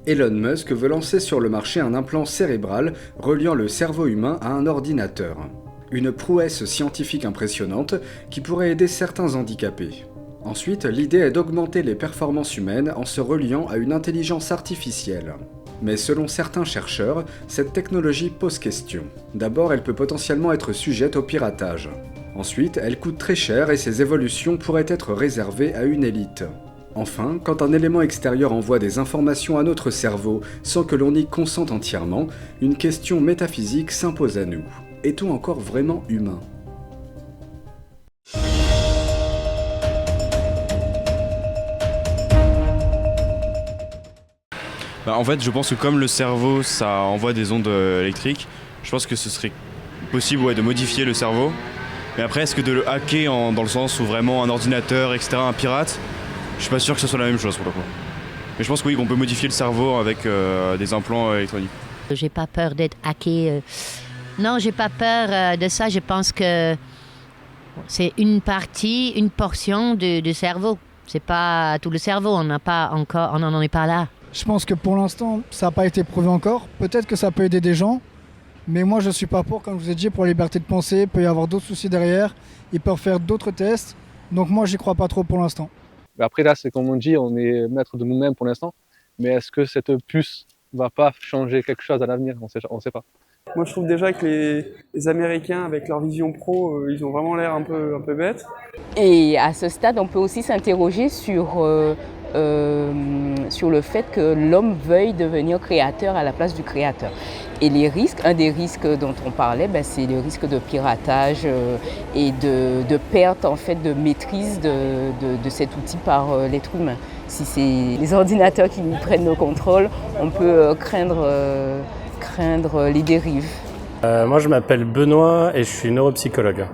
Elon Musk veut lancer sur le marché un implant cérébral reliant le cerveau humain à un ordinateur. Une prouesse scientifique impressionnante qui pourrait aider certains handicapés. Ensuite, l'idée est d'augmenter les performances humaines en se reliant à une intelligence artificielle. Mais selon certains chercheurs, cette technologie pose question. D'abord, elle peut potentiellement être sujette au piratage. Ensuite, elle coûte très cher et ses évolutions pourraient être réservées à une élite. Enfin, quand un élément extérieur envoie des informations à notre cerveau sans que l'on y consente entièrement, une question métaphysique s'impose à nous. Est-on encore vraiment humain ? En fait, je pense que comme le cerveau, ça envoie des ondes électriques, je pense que ce serait possible de modifier le cerveau. Mais après, est-ce que de le hacker dans le sens où vraiment un ordinateur, etc., un pirate, je suis pas sûr que ce soit la même chose pour le coup. Mais je pense que oui, qu'on peut modifier le cerveau avec des implants électroniques. J'ai pas peur d'être hacké. Non, j'ai pas peur de ça. Je pense que c'est une partie, une portion du cerveau. C'est pas tout le cerveau. On n'en est pas là. Je pense que pour l'instant, ça n'a pas été prouvé encore. Peut-être que ça peut aider des gens, mais moi je ne suis pas pour, comme je vous ai dit, pour la liberté de penser. Il peut y avoir d'autres soucis derrière. Ils peuvent faire d'autres tests. Donc moi, j'y crois pas trop pour l'instant. Après là, c'est comme on dit, on est maître de nous-mêmes pour l'instant. Mais est-ce que cette puce va pas changer quelque chose à l'avenir ? On sait pas. Moi, je trouve déjà que les Américains, avec leur vision pro, ils ont vraiment l'air un peu bêtes. Et à ce stade, on peut aussi s'interroger sur le fait que l'homme veuille devenir créateur à la place du créateur. Et les risques, un des risques dont on parlait, c'est le risque de piratage et de perte en fait, de maîtrise de cet outil par l'être humain. Si c'est les ordinateurs qui nous prennent le contrôle, on peut craindre les dérives. Moi je m'appelle Benoît et je suis neuropsychologue.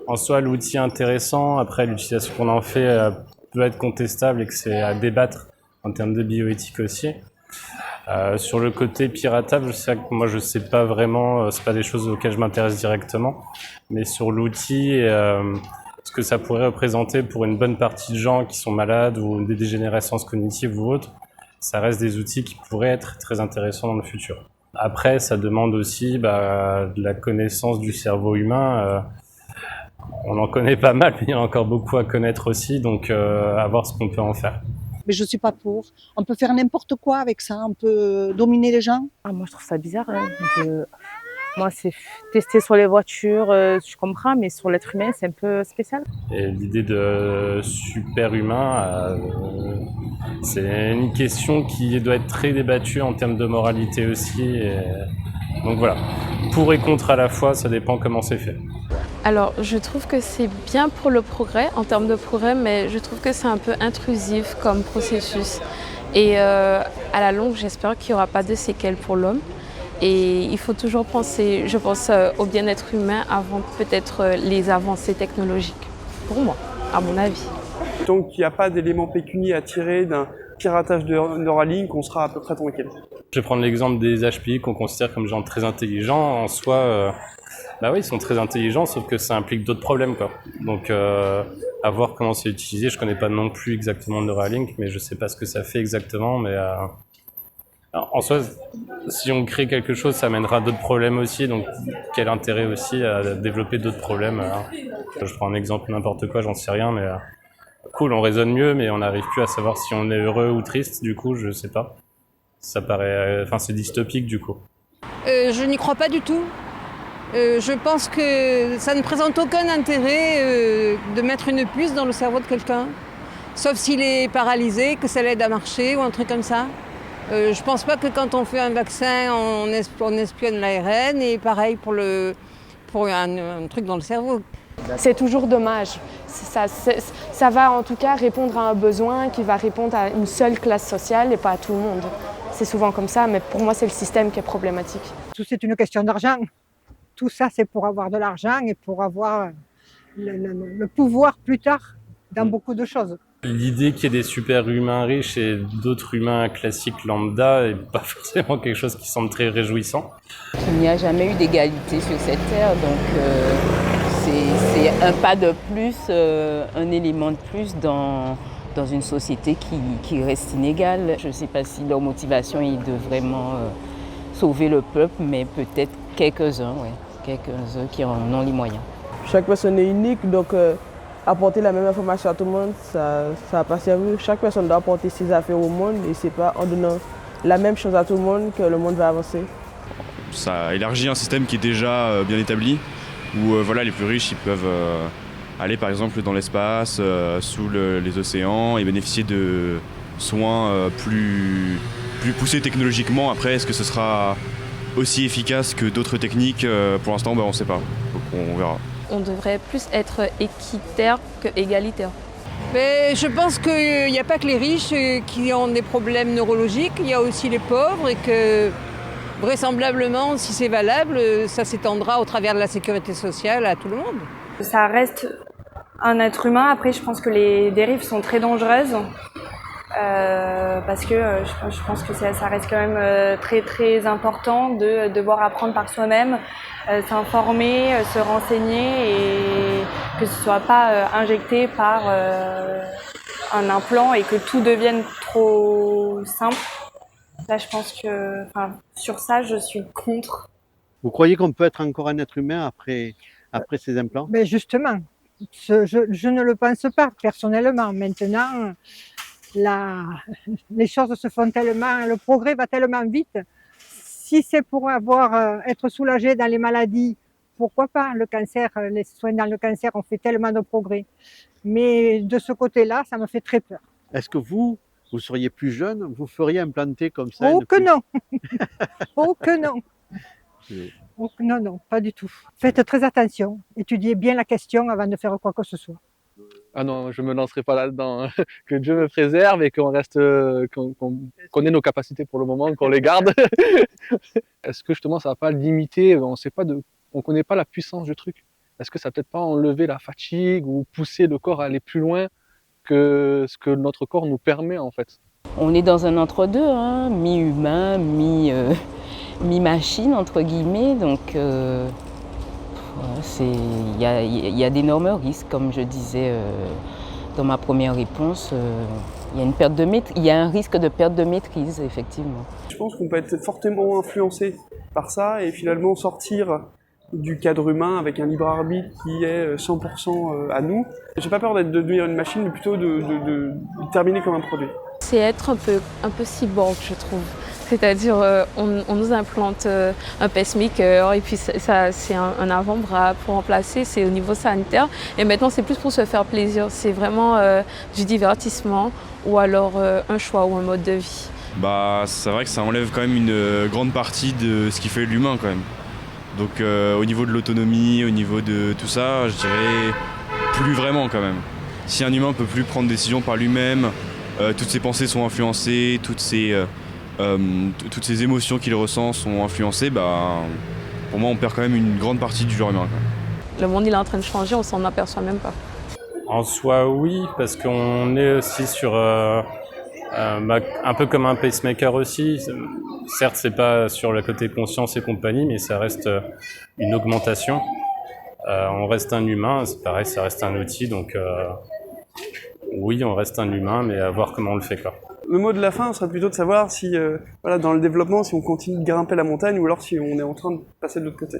En soi l'outil est intéressant, après l'utilisation qu'on en fait peut être contestable et que c'est à débattre en termes de bioéthique aussi. Sur le côté piratable, moi je sais pas vraiment, c'est pas des choses auxquelles je m'intéresse directement, mais sur l'outil, ce que ça pourrait représenter pour une bonne partie de gens qui sont malades ou des dégénérescences cognitives ou autres, ça reste des outils qui pourraient être très intéressants dans le futur. Après, ça demande aussi de la connaissance du cerveau humain. On en connaît pas mal, mais il y a encore beaucoup à connaître aussi, donc à voir ce qu'on peut en faire. Mais je suis pas pour. On peut faire n'importe quoi avec ça, on peut dominer les gens. Moi, je trouve ça bizarre. Moi, c'est tester sur les voitures, je comprends, mais sur l'être humain, c'est un peu spécial. Et l'idée de super-humain, c'est une question qui doit être très débattue en termes de moralité aussi. Donc voilà, pour et contre à la fois, ça dépend comment c'est fait. Alors, je trouve que c'est bien pour le progrès, en termes de progrès, mais je trouve que c'est un peu intrusif comme processus. Et à la longue, j'espère qu'il n'y aura pas de séquelles pour l'homme. Et il faut toujours penser, je pense, au bien-être humain avant peut-être les avancées technologiques. Pour moi, à mon avis. Donc, il n'y a pas d'éléments pécuniaires à tirer d'un piratage de Neuralink, on sera à peu près tranquille. Je vais prendre l'exemple des HPI qu'on considère comme des gens très intelligents. En soi, oui, ils sont très intelligents, sauf que ça implique d'autres problèmes, quoi. Donc, à voir comment c'est utilisé. Je connais pas non plus exactement Neuralink, mais je sais pas ce que ça fait exactement. Mais en soi, si on crée quelque chose, ça amènera d'autres problèmes aussi. Donc, quel intérêt aussi à développer d'autres problèmes Je prends un exemple n'importe quoi, j'en sais rien, mais cool, on raisonne mieux, mais on n'arrive plus à savoir si on est heureux ou triste. Du coup, je sais pas. Ça paraît, c'est dystopique du coup. Je n'y crois pas du tout. Je pense que ça ne présente aucun intérêt de mettre une puce dans le cerveau de quelqu'un, sauf s'il est paralysé, que ça l'aide à marcher ou un truc comme ça. Je pense pas que quand on fait un vaccin, on espionne l'ARN et pareil pour un truc dans le cerveau. C'est toujours dommage. Ça va en tout cas répondre à un besoin qui va répondre à une seule classe sociale et pas à tout le monde. C'est souvent comme ça, mais pour moi c'est le système qui est problématique. C'est une question d'argent. Tout ça c'est pour avoir de l'argent et pour avoir le pouvoir plus tard dans beaucoup de choses. L'idée qu'il y ait des super-humains riches et d'autres humains classiques lambda n'est pas forcément quelque chose qui semble très réjouissant. Il n'y a jamais eu d'égalité sur cette terre, donc c'est un pas de plus, un élément de plus dans dans une société qui reste inégale. Je ne sais pas si leur motivation est de vraiment sauver le peuple, mais peut-être quelques-uns, ouais, quelques-uns qui en ont les moyens. Chaque personne est unique, donc apporter la même information à tout le monde, ça n'a pas servi. Chaque personne doit apporter ses affaires au monde et c'est pas en donnant la même chose à tout le monde que le monde va avancer. Ça élargit un système qui est déjà bien établi, où voilà, les plus riches ils peuvent aller par exemple dans l'espace, sous les océans et bénéficier de soins plus poussés technologiquement. Après, est-ce que ce sera aussi efficace que d'autres techniques? Pour l'instant, on ne sait pas. Donc on verra. On devrait plus être équitaire que égalitaire. Mais je pense qu'il n'y a pas que les riches qui ont des problèmes neurologiques, il y a aussi les pauvres et que vraisemblablement, si c'est valable, ça s'étendra au travers de la sécurité sociale à tout le monde. Ça reste un être humain. Après, je pense que les dérives sont très dangereuses parce que je pense que ça reste quand même très très important de devoir apprendre par soi-même, s'informer, se renseigner et que ce soit pas injecté par un implant et que tout devienne trop simple. Là, je pense que, sur ça, je suis contre. Vous croyez qu'on peut être encore un être humain après ces implants? Mais justement, je ne le pense pas personnellement. Maintenant, les choses se font tellement, le progrès va tellement vite. Si c'est pour être soulagé dans les maladies, pourquoi pas? Le cancer, les soins dans le cancer ont fait tellement de progrès. Mais de ce côté-là, ça me fait très peur. Est-ce que vous seriez plus jeune, vous feriez implanter comme ça? Oh que non. Oh que non. Oh, non, pas du tout. Faites très attention. Étudiez bien la question avant de faire quoi que ce soit. Ah non, je me lancerai pas là-dedans. Que Dieu me préserve et qu'on reste, qu'on ait nos capacités pour le moment, qu'on les garde. Est-ce que justement ça va pas limiter? On connaît pas la puissance du truc. Est-ce que ça va peut-être pas enlever la fatigue ou pousser le corps à aller plus loin que ce que notre corps nous permet en fait? On est dans un entre-deux, hein, mi-humain, mi-machine entre guillemets, donc il y a d'énormes risques, comme je disais dans ma première réponse. Il y a un risque de perte de maîtrise, effectivement. Je pense qu'on peut être fortement influencé par ça et finalement sortir du cadre humain avec un libre arbitre qui est 100% à nous. J'ai pas peur de devenir une machine, mais plutôt de terminer comme un produit. C'est être un peu cyborg, je trouve. C'est-à-dire, on nous implante un pacemaker et puis ça c'est un avant-bras pour remplacer, c'est au niveau sanitaire. Et maintenant, c'est plus pour se faire plaisir. C'est vraiment du divertissement ou alors un choix ou un mode de vie. C'est vrai que ça enlève quand même une grande partie de ce qui fait l'humain quand même. Donc au niveau de l'autonomie, au niveau de tout ça, je dirais plus vraiment quand même. Si un humain ne peut plus prendre des décisions par lui-même, toutes ses pensées sont influencées, toutes ses émotions qu'il ressent sont influencées, pour moi on perd quand même une grande partie du genre humain. Le monde il est en train de changer, on s'en aperçoit même pas. En soi oui, parce qu'on est aussi sur un peu comme un pacemaker aussi. Certes c'est pas sur le côté conscience et compagnie, mais ça reste une augmentation. On reste un humain, c'est pareil, ça reste un outil, donc oui on reste un humain, mais à voir comment on le fait quoi. Le mot de la fin serait plutôt de savoir si, dans le développement, si on continue de grimper la montagne ou alors si on est en train de passer de l'autre côté.